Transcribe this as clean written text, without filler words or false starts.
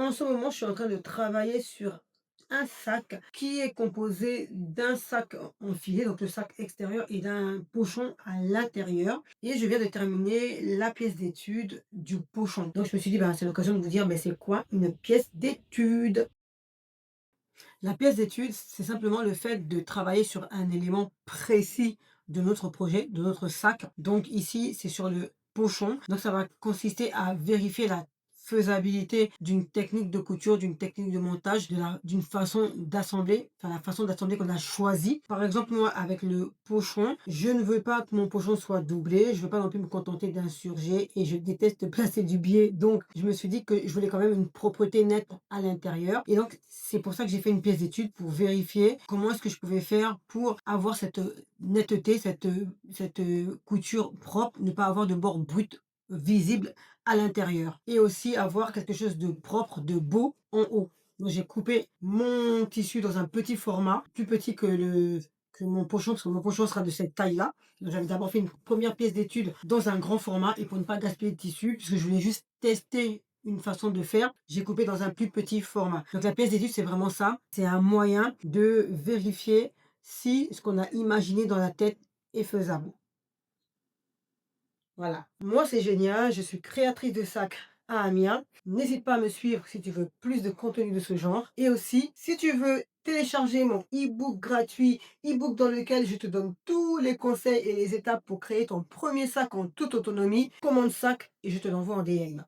En ce moment, je suis en train de travailler sur un sac qui est composé d'un sac en filet, donc le sac extérieur, et d'un pochon à l'intérieur. Et je viens de terminer la pièce d'étude du pochon. Donc je me suis dit, ben, c'est l'occasion de vous dire, ben, c'est quoi une pièce d'étude? La pièce d'étude, c'est simplement le fait de travailler sur un élément précis de notre projet, de notre sac. Donc ici, c'est sur le pochon. Donc ça va consister à vérifier la faisabilité d'une technique de couture, d'une technique de montage, d'une façon d'assembler, enfin la façon d'assembler qu'on a choisi. Par exemple, moi, avec le pochon, je ne veux pas que mon pochon soit doublé, je veux pas non plus me contenter d'un surjet et je déteste placer du biais. Donc, je me suis dit que je voulais quand même une propreté nette à l'intérieur. Et donc, c'est pour ça que j'ai fait une pièce d'étude pour vérifier comment est-ce que je pouvais faire pour avoir cette netteté, cette couture propre, ne pas avoir de bord brut visible à l'intérieur et aussi avoir quelque chose de propre, de beau en haut. Donc j'ai coupé mon tissu dans un petit format, plus petit que mon pochon, parce que mon pochon sera de cette taille-là. Donc j'avais d'abord fait une première pièce d'étude dans un grand format et pour ne pas gaspiller de tissu, puisque je voulais juste tester une façon de faire, j'ai coupé dans un plus petit format. Donc la pièce d'étude, c'est vraiment ça. C'est un moyen de vérifier si ce qu'on a imaginé dans la tête est faisable. Voilà. Moi, c'est génial. Je suis créatrice de sacs à Amiens. N'hésite pas à me suivre si tu veux plus de contenu de ce genre. Et aussi, si tu veux télécharger mon e-book gratuit, e-book dans lequel je te donne tous les conseils et les étapes pour créer ton premier sac en toute autonomie, commande sac et je te l'envoie en DM.